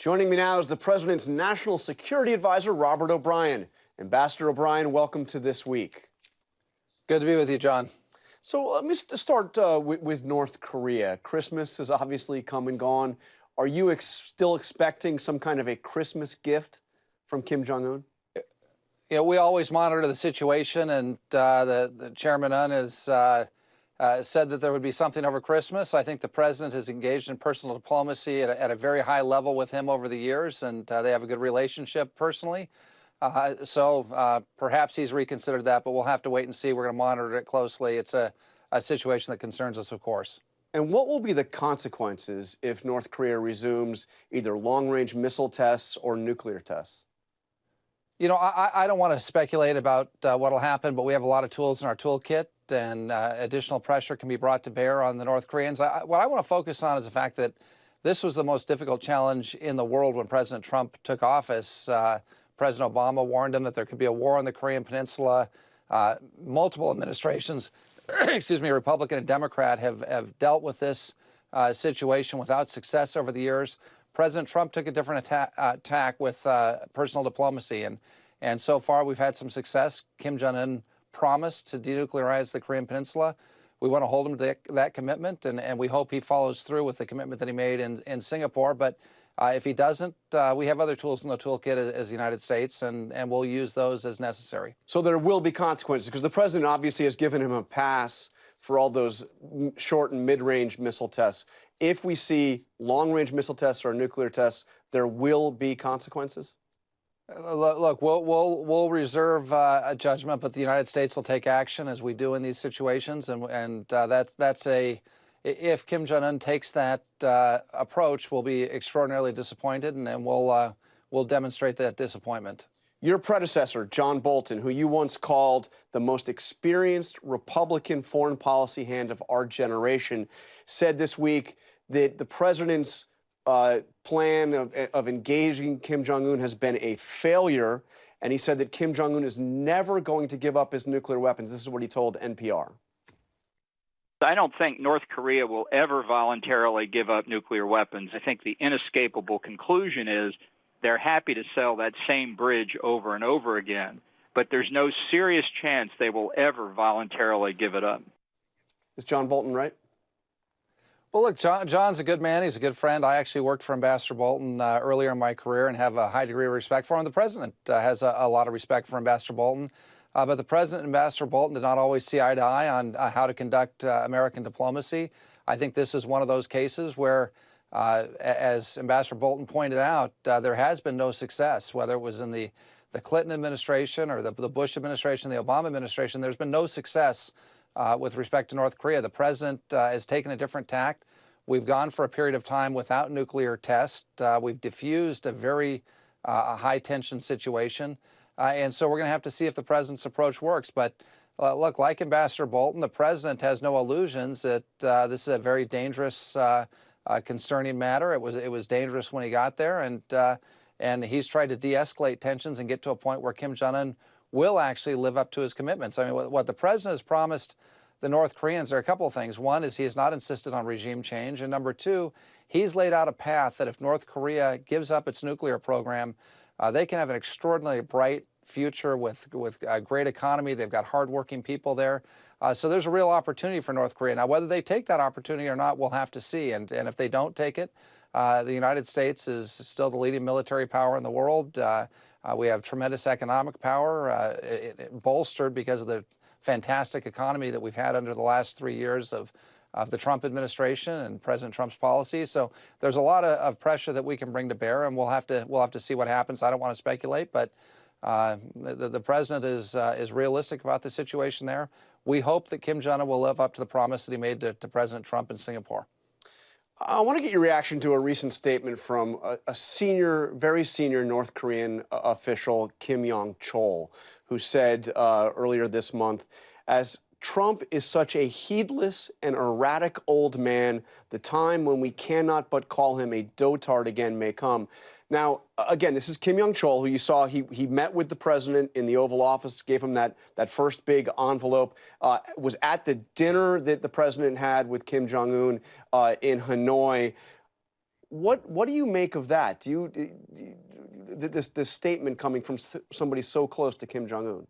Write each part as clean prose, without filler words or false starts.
Joining me now is the president's national security advisor, Robert O'Brien. Ambassador O'Brien, welcome to This Week. Good to be with you, John. So let me start with North Korea. Christmas has obviously come and gone. Are you still expecting some kind of a Christmas gift from Kim Jong-un? You know, we always monitor the situation, and the Chairman Un has said that there would be something over Christmas. I think the president has engaged in personal diplomacy at a very high level with him over the years, and they have a good relationship personally. So perhaps he's reconsidered that, but we'll have to wait and see. We're going to monitor it closely. It's a situation that concerns us, of course. And what will be the consequences if North Korea resumes either long-range missile tests or nuclear tests? You know, I don't want to speculate about what will happen, but we have a lot of tools in our toolkit, and additional pressure can be brought to bear on the North Koreans. What I want to focus on is the fact that this was the most difficult challenge in the world when President Trump took office. President Obama warned him that there could be a war on the Korean Peninsula. Multiple administrations, excuse me, Republican and Democrat, have dealt with this situation without success over the years. President Trump took a different tack with personal diplomacy, and so far we've had some success. Kim Jong-un promised to denuclearize the Korean Peninsula. We want to hold him to that commitment, and we hope he follows through with the commitment that he made in Singapore. But if he doesn't, we have other tools in the toolkit as the United States, and we'll use those as necessary. So there will be consequences, because the president obviously has given him a pass for all those short and mid-range missile tests. If we see long-range missile tests or nuclear tests, there will be consequences? Look, we'll reserve a judgment, but the United States will take action as we do in these situations, and if Kim Jong-un takes that approach, we'll be extraordinarily disappointed, and we'll demonstrate that disappointment. Your predecessor, John Bolton, who you once called the most experienced Republican foreign policy hand of our generation, said this week that the president's plan of engaging Kim Jong-un has been a failure, and he said that Kim Jong-un is never going to give up his nuclear weapons. This is what he told NPR. I don't think North Korea will ever voluntarily give up nuclear weapons. I think the inescapable conclusion is they're happy to sell that same bridge over and over again, but there's no serious chance they will ever voluntarily give it up. Is John Bolton right? Well, look, John's a good man. He's a good friend. I actually worked for Ambassador Bolton earlier in my career and have a high degree of respect for him. The president has a lot of respect for Ambassador Bolton. But the president and Ambassador Bolton did not always see eye to eye on how to conduct American diplomacy. I think this is one of those cases where, as Ambassador Bolton pointed out, there has been no success, whether it was in the Clinton administration or the Bush administration, the Obama administration. There's been no success with respect to North Korea. The president has taken a different tack. We've gone for a period of time without nuclear tests. We've diffused a very high-tension situation. And so we're going to have to see if the president's approach works. But look, like Ambassador Bolton, the president has no illusions that this is a very dangerous, concerning matter. It was dangerous when he got there, and he's tried to de-escalate tensions and get to a point where Kim Jong-un will actually live up to his commitments. I mean, what the president has promised the North Koreans, there are a couple of things. One is he has not insisted on regime change, and number two, he's laid out a path that if North Korea gives up its nuclear program, they can have an extraordinarily bright future with a great economy. They've got hardworking people there. So there's a real opportunity for North Korea. Now, whether they take that opportunity or not, we'll have to see. And if they don't take it, the United States is still the leading military power in the world. We have tremendous economic power, bolstered because of the fantastic economy that we've had under the last 3 years of the Trump administration and President Trump's policies. So there's a lot of pressure that we can bring to bear, and we'll have to see what happens. I don't want to speculate, but the president is realistic about the situation there. We hope that Kim Jong-un will live up to the promise that he made to President Trump in Singapore. I want to get your reaction to a recent statement from a very senior North Korean official, Kim Yong-chol, who said earlier this month, as Trump is such a heedless and erratic old man, the time when we cannot but call him a dotard again may come. Now, again, this is Kim Yong-chol, who you saw, he met with the president in the Oval Office, gave him that first big envelope, was at the dinner that the president had with Kim Jong-un in Hanoi. What do you make of that? This statement coming from somebody so close to Kim Jong-un?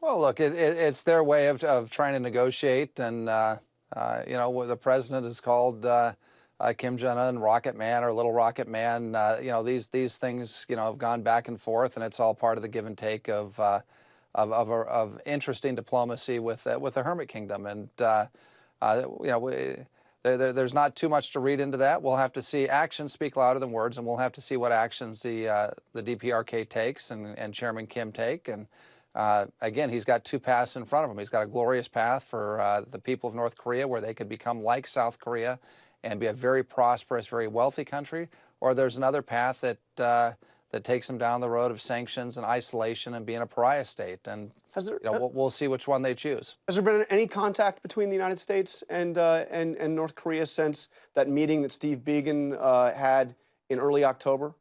Well, look, it's their way of trying to negotiate, and you know, the president has called Kim Jong-un Rocket Man or Little Rocket Man. You know, these things, you know, have gone back and forth, and it's all part of the give and take of interesting diplomacy with the Hermit Kingdom, and you know. There's not too much to read into that. We'll have to see. Actions speak louder than words, and we'll have to see what actions the DPRK takes and Chairman Kim take. And again, he's got two paths in front of him. He's got a glorious path for the people of North Korea, where they could become like South Korea and be a very prosperous, very wealthy country. Or there's another path that takes them down the road of sanctions and isolation and being a pariah state. And you know, we'll see which one they choose. Has there been any contact between the United States and North Korea since that meeting that Steve Biegun had in early October?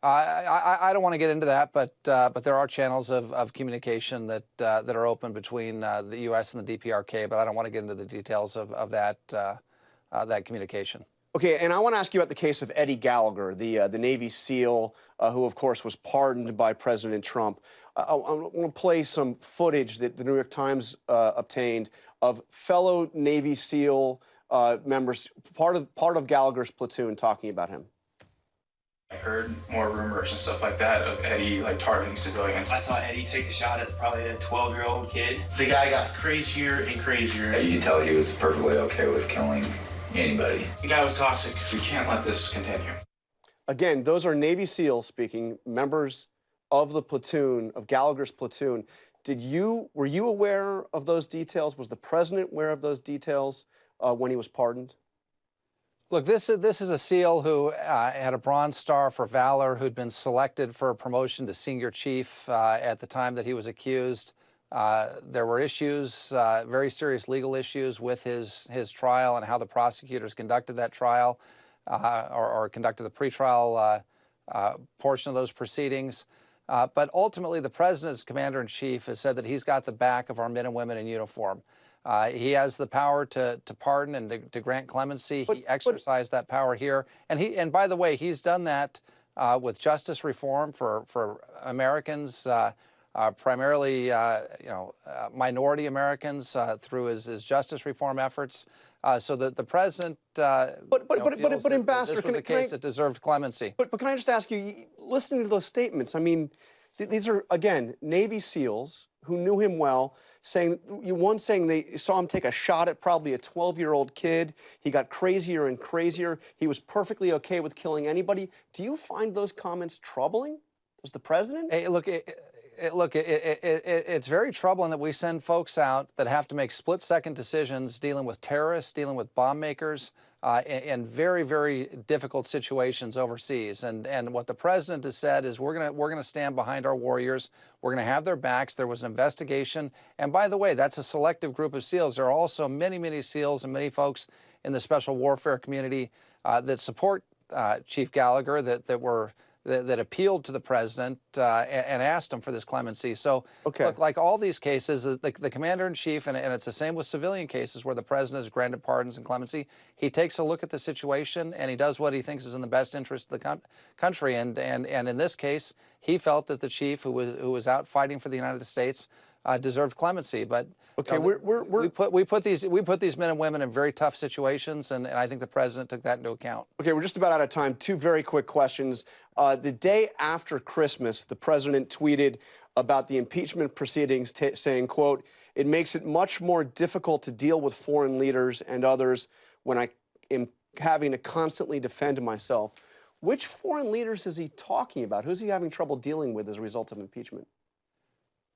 I don't want to get into that, but there are channels of communication that are open between the U.S. and the DPRK. But I don't want to get into the details of that communication. Okay, and I want to ask you about the case of Eddie Gallagher, the Navy SEAL, who, of course, was pardoned by President Trump. I want to play some footage that the New York Times obtained of fellow Navy SEAL members, part of Gallagher's platoon, talking about him. I heard more rumors and stuff like that of Eddie targeting civilians. I saw Eddie take a shot at probably a 12-year-old kid. The guy got crazier and crazier. You can tell he was perfectly okay with killing anybody. The guy was toxic. We can't let this continue. Again, those are Navy SEALs speaking, members of the platoon, of Gallagher's platoon. Were you aware of those details? Was the president aware of those details when he was pardoned? Look, this is a SEAL who had a Bronze Star for valor, who'd been selected for a promotion to senior chief at the time that he was accused. There were issues, very serious legal issues with his trial and how the prosecutors conducted that trial or conducted the pretrial portion of those proceedings. But ultimately, the president, as commander-in-chief, has said that he's got the back of our men and women in uniform. He has the power to pardon and to grant clemency. He exercised that power here. And by the way, he's done that with justice reform for Americans, primarily, minority Americans through his justice reform efforts. So that the president feels that this was a case that deserved clemency. But can I just ask you, listening to those statements, I mean, these are, again, Navy SEALs who knew him well, saying they saw him take a shot at probably a 12-year-old kid. He got crazier and crazier. He was perfectly okay with killing anybody. Do you find those comments troubling as the president? Hey, look, it's very troubling that we send folks out that have to make split-second decisions dealing with terrorists, dealing with bomb makers, in very, very difficult situations overseas. And what the president has said is we're gonna stand behind our warriors. We're gonna have their backs. There was an investigation, and by the way, that's a selective group of SEALs. There are also many, many SEALs and many folks in the special warfare community that support Chief Gallagher that appealed to the president and asked him for this clemency. So, look, like all these cases, the commander-in-chief, and it's the same with civilian cases where the president has granted pardons and clemency, he takes a look at the situation and he does what he thinks is in the best interest of the country. And in this case, he felt that the chief who was out fighting for the United States deserved clemency. But okay, we put these men and women in very tough situations, and I think the president took that into account. Okay, we're just about out of time. Two very quick questions. The day after Christmas, the president tweeted about the impeachment proceedings, saying, quote, "It makes it much more difficult to deal with foreign leaders and others when I am having to constantly defend myself." Which foreign leaders is he talking about? Who's he having trouble dealing with as a result of impeachment?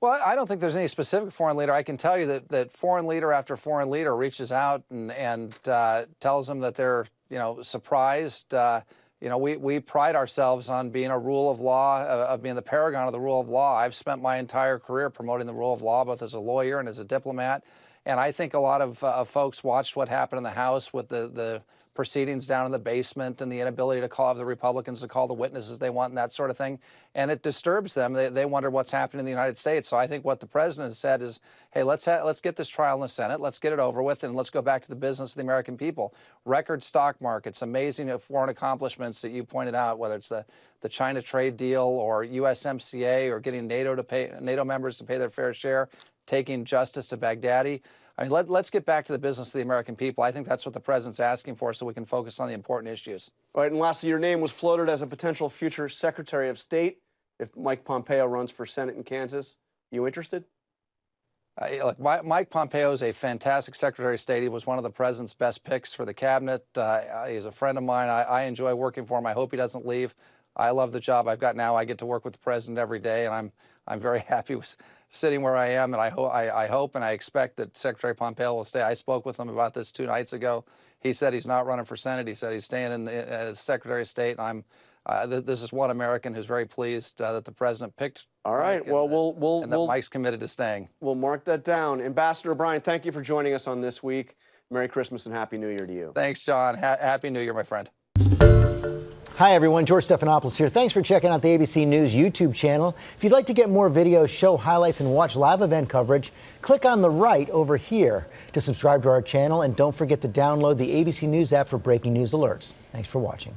Well, I don't think there's any specific foreign leader. I can tell you that foreign leader after foreign leader reaches out and tells them that they're, surprised. We pride ourselves on being a rule of law, of being the paragon of the rule of law. I've spent my entire career promoting the rule of law, both as a lawyer and as a diplomat. And I think a lot of folks watched what happened in the House with the proceedings down in the basement and the inability to call the Republicans to call the witnesses they want and that sort of thing. And it disturbs them. They wonder what's happening in the United States. So I think what the president has said is, hey, let's get this trial in the Senate. Let's get it over with, and let's go back to the business of the American people. Record stock markets, amazing foreign accomplishments that you pointed out, whether it's the China trade deal or USMCA or getting NATO members to pay their fair share, taking justice to Baghdadi. I mean, let's get back to the business of the American people. I think that's what the president's asking for, so we can focus on the important issues. All right, and lastly, your name was floated as a potential future Secretary of State if Mike Pompeo runs for Senate in Kansas. You interested? Look, Mike Pompeo is a fantastic Secretary of State. He was one of the president's best picks for the cabinet. He's a friend of mine. I enjoy working for him. I hope he doesn't leave. I love the job I've got now. I get to work with the president every day, and I'm very happy with sitting where I am. And I hope and I expect that Secretary Pompeo will stay. I spoke with him about this 2 nights ago. He said he's not running for Senate. He said he's staying as Secretary of State. And this is one American who's very pleased that the president picked. All right. Mike, Well, and that Mike's committed to staying. We'll mark that down. Ambassador O'Brien, thank you for joining us on This Week. Merry Christmas and Happy New Year to you. Thanks, John. Happy New Year, my friend. Hi, everyone. George Stephanopoulos here. Thanks for checking out the ABC News YouTube channel. If you'd like to get more videos, show highlights, and watch live event coverage, click on the right over here to subscribe to our channel. And don't forget to download the ABC News app for breaking news alerts. Thanks for watching.